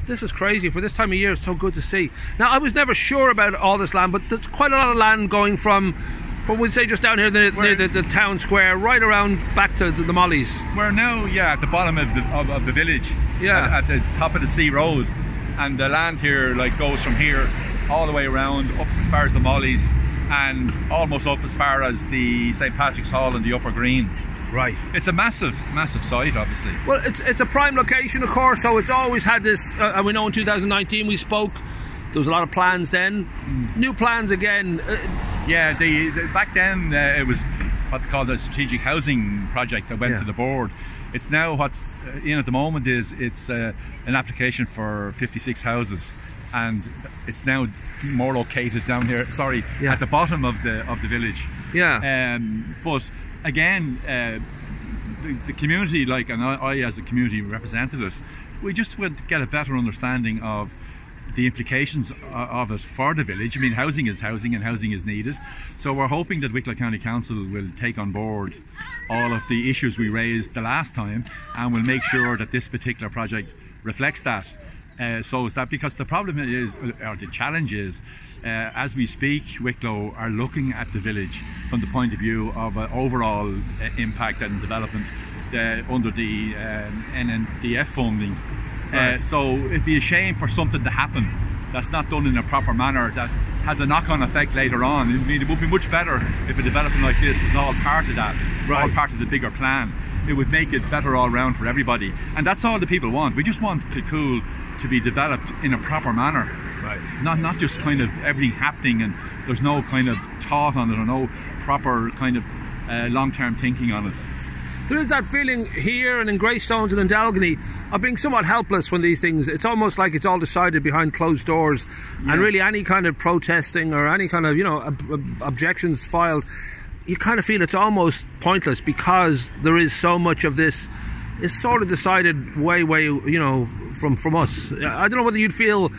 This is crazy for this time of year. It's so good to see. Now, I was never sure about all this land, but there's quite a lot of land going from we'd say just down here near the town square, right around back to the Mollies. We're now, at the bottom of the village, at the top of the sea road, and the land here goes from here all the way around up as far as the Mollies, and almost up as far as the St. Patrick's Hall and the Upper Green. Right. It's a massive site, obviously. Well, it's a prime location, of course, so it's always had this, and we know in 2019 we spoke, there was a lot of plans then. New plans again. Back then it was what they called a strategic housing project that went to the board. It's now what's in at the moment is it's an application for 56 houses, and it's now more located down here, at the bottom of the village. But again, the community, and I as a community representative, we just would get a better understanding of the implications of it for the village. I mean, housing is housing, and housing is needed. So we're hoping that Wicklow County Council will take on board all of the issues we raised the last time, and will make sure that this particular project reflects that. So is that, because the problem is, or the challenge is, as we speak, Wicklow are looking at the village from the point of view of overall impact and development under the NNDF funding. So it'd be a shame for something to happen that's not done in a proper manner, that has a knock-on effect later on. I mean, it would be much better if a development like this was all part of that, all part of the bigger plan. It would make it better all round for everybody, and that's all the people want. We just want Kilcoole to be developed in a proper manner, not just kind of everything happening and there's no kind of thought on it, or no proper kind of long-term thinking on it. There is that feeling here and in Greystones and in Dalgany of being somewhat helpless when these things, it's almost like it's all decided behind closed doors, and really any kind of protesting or any kind of objections filed, you kind of feel it's almost pointless, because there is so much of this is sort of decided way from us. I don't know whether you'd feel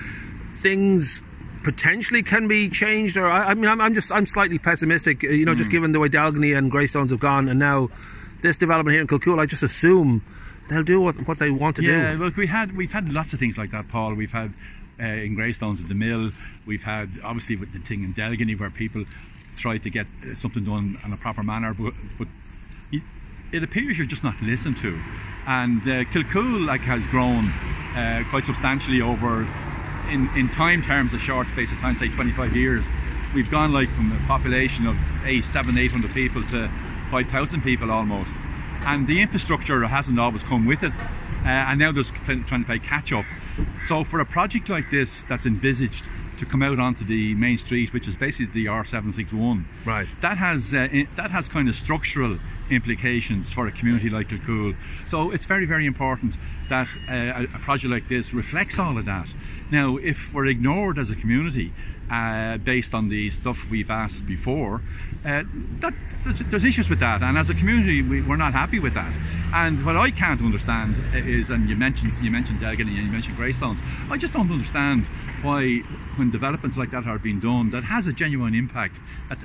things potentially can be changed, or I'm slightly pessimistic, just given the way Dalgany and Greystones have gone, and now this development here in Kilcoole, I just assume they'll do what they want to do. Yeah, look, we've had lots of things like that, Paul. We've had in Greystones at the mill. We've had obviously with the thing in Dalgany where people tried to get something done in a proper manner, but it appears you're just not listened to. And Kilcoole has grown quite substantially over, in time terms, a short space of time, say 25 years. We've gone from a population of 700-800 people to 5,000 people almost, and the infrastructure hasn't always come with it, and now there's trying to play catch up. So for a project like this that's envisaged to come out onto the main street, which is basically the R761, that has kind of structural implications for a community like Kilcoole. So it's very, very important that a project like this reflects all of that. Now, if we're ignored as a community based on the stuff we've asked before, there's issues with that, and as a community we're not happy with that. And what I can't understand is, and you mentioned Dalgany and you mentioned Greystones, I just don't understand why, when developments like that are being done that has a genuine impact,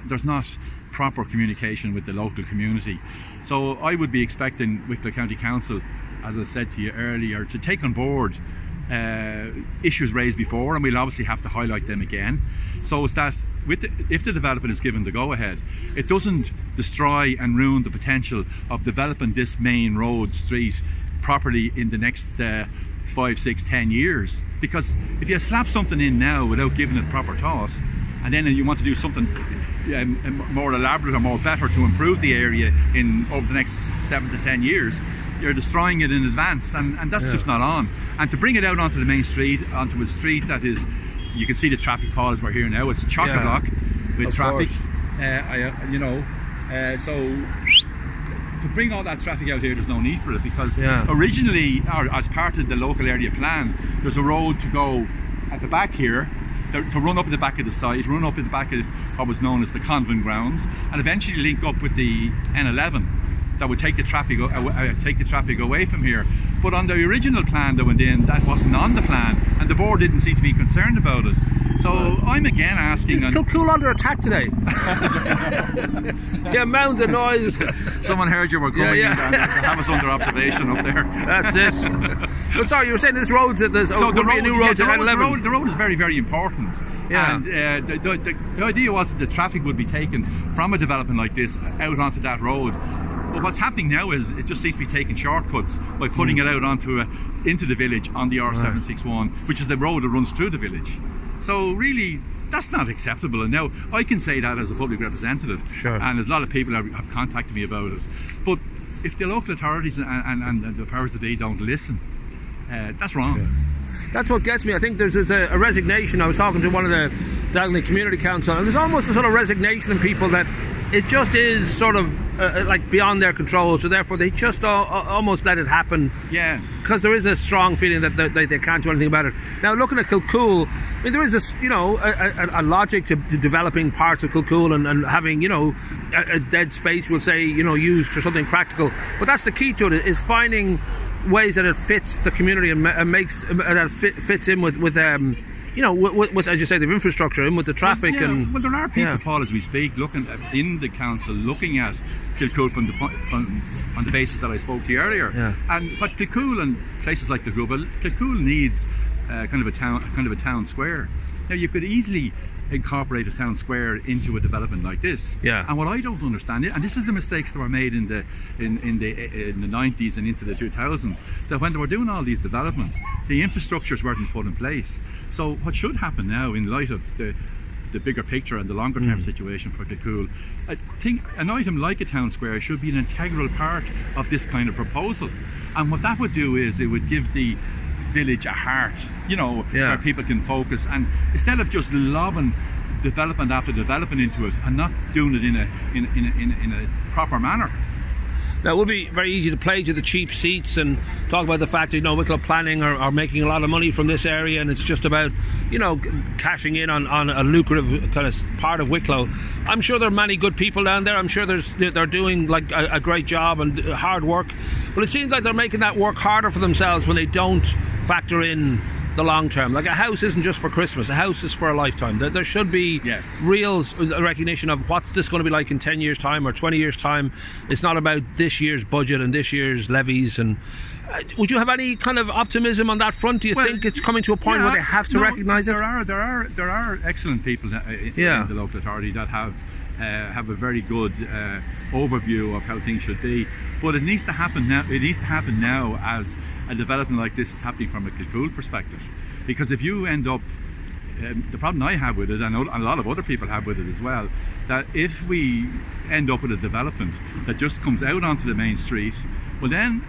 there's not proper communication with the local community. So I would be expecting Wicklow County Council, as I said to you earlier, to take on board issues raised before, and we'll obviously have to highlight them again, so it's that if the development is given the go-ahead, it doesn't destroy and ruin the potential of developing this main road street properly in the next 5, 6, 10 years. Because if you slap something in now without giving it proper thought, and then you want to do something more elaborate or more better to improve the area over the next 7 to 10 years, you're destroying it in advance, and that's just not on. And to bring it out onto the main street, onto a street that is, you can see the traffic, Paul, as we're here now, it's a chock-a-block with traffic, so to bring all that traffic out here, there's no need for it, because originally, or as part of the local area plan, there's a road to go at the back here, to run up at the back of the site, run up at the back of what was known as the convent grounds, and eventually link up with the N11 that would take the traffic away from here. But on the original plan that went in, that wasn't on the plan, and the board didn't seem to be concerned about it. So I'm again asking... Is Kilcoole under attack today? Yeah, amount of noise. Someone heard you were coming and have us under observation up there. That's it. But sorry, you were saying this road that there's so the road, a new road to N11. The road is very, very important. Yeah. And the idea was that the traffic would be taken from a development like this out onto that road. But what's happening now is it just seems to be taking shortcuts by putting it out into the village on the R761, which is the road that runs through the village. So really, that's not acceptable. And now I can say that as a public representative, and a lot of people have contacted me about it. But if the local authorities and the powers that be don't listen, that's wrong. Yeah. That's what gets me. I think there's a resignation. I was talking to one of the Dalgony Community Council, and there's almost a sort of resignation in people that it just is sort of like beyond their control, so therefore they just almost let it happen. Yeah. Because there is a strong feeling that they can't do anything about it. Now, looking at Kilcoole, I mean, there is this, a logic to developing parts of Kilcoole and having, a dead space, we'll say, used for something practical. But that's the key to it, is finding ways that it fits the community and makes that fits in with as you say, the infrastructure and with the traffic. Well, there are people, Paul, as we speak, looking in the council, looking at Kilcoole on the basis that I spoke to you earlier. Yeah. But Kilcoole and places like Kilcoole needs kind of a town square. Now, you could easily incorporate a town square into a development like this. Yeah. And what I don't understand, and this is the mistakes that were made in the 90s and into the 2000s, that when they were doing all these developments, the infrastructures weren't put in place. So what should happen now, in light of the bigger picture and the longer term situation for Kilcoole, I think an item like a town square should be an integral part of this kind of proposal. And what that would do is it would give the village a heart, where people can focus, and instead of just lobbing development after development into it and not doing it in a proper manner. Now, it would be very easy to play to the cheap seats and talk about the fact that, Wicklow Planning are making a lot of money from this area, and it's just about, cashing in on a lucrative kind of part of Wicklow. I'm sure there are many good people down there. I'm sure they're doing like a great job and hard work, but it seems like they're making that work harder for themselves when they don't factor in the long term. Like, a house isn't just for Christmas, a house is for a lifetime. There should be real recognition of what's this going to be like in 10 years time or 20 years time. It's not about this year's budget and this year's levies. And would you have any kind of optimism on that front? Do you think it's coming to a point where they have to recognise it? There are excellent people in the local authority that have a very good overview of how things should be, but it needs to happen now. It needs to happen now as a development like this is happening from a Kilcoole perspective. Because if you end up, the problem I have with it, and a lot of other people have with it as well, that if we end up with a development that just comes out onto the main street, well then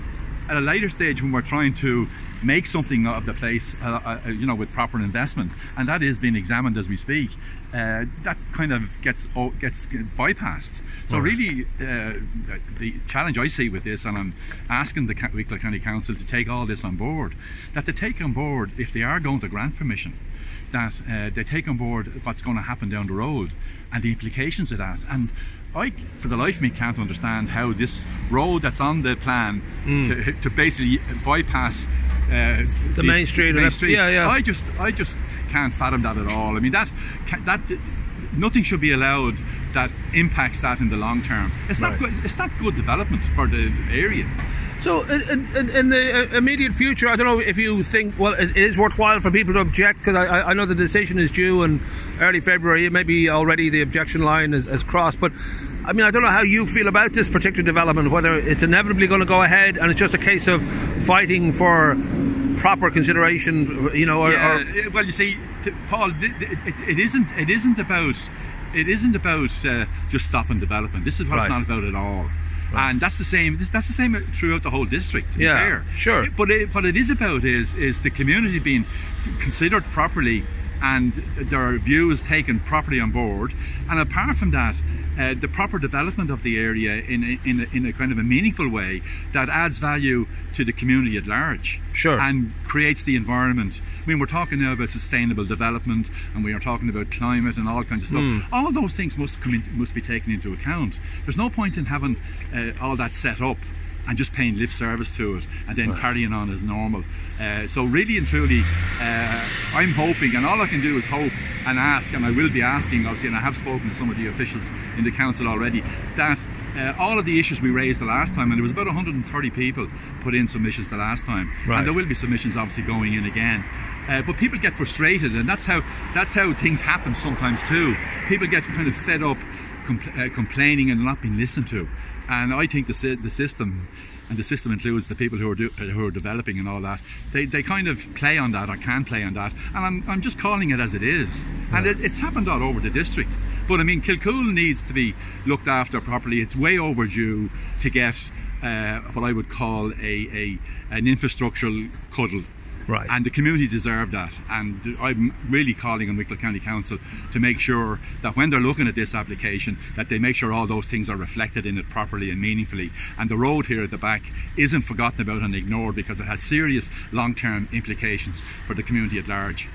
at a later stage when we're trying to make something of the place, with proper investment, and that is being examined as we speak, that kind of gets bypassed. So really, the challenge I see with this, and I'm asking the Wicklow County Council to take all this on board, that they take on board, if they are going to grant permission, that they take on board what's going to happen down the road and the implications of that. And I, for the life of me, can't understand how this road that's on the plan to basically bypass the main street. I just can't fathom that at all. I mean, that nothing should be allowed that impacts that in the long term. It's not good. It's not good development for the area. So in the immediate future, I don't know if you think, well, it is worthwhile for people to object, because I know the decision is due in early February. Maybe already the objection line is crossed, but I mean, I don't know how you feel about this particular development, whether it's inevitably going to go ahead and it's just a case of fighting for proper consideration, well, you see, Paul, it isn't about just stopping development. This is what it's not about at all. Right. And that's the same throughout the whole district, to be fair. Sure. But what it is about is the community being considered properly and their views taken properly on board. And apart from that, the proper development of the area in a kind of a meaningful way that adds value to the community at large. Sure. And creates the environment. I mean, we're talking now about sustainable development, and we are talking about climate and all kinds of stuff. All those things must be taken into account. There's no point in having all that set up and just paying lip service to it and then carrying on as normal. So really and truly, I'm hoping, and all I can do is hope and ask, and I will be asking, obviously, and I have spoken to some of the officials in the council already, that all of the issues we raised the last time, and there was about 130 people put in submissions the last time, and there will be submissions obviously going in again. But people get frustrated, and that's how things happen sometimes too. People get kind of fed up complaining and not being listened to, and I think the system, and the system includes the people who are developing and all that, they kind of play on that, or can play on that, and I'm just calling it as it is. And it's happened all over the district. But I mean, Kilcoole needs to be looked after properly. It's way overdue to get what I would call an infrastructural cuddle. Right. And the community deserve that, and I'm really calling on Wicklow County Council to make sure that when they're looking at this application, that they make sure all those things are reflected in it properly and meaningfully, and the road here at the back isn't forgotten about and ignored, because it has serious long-term implications for the community at large.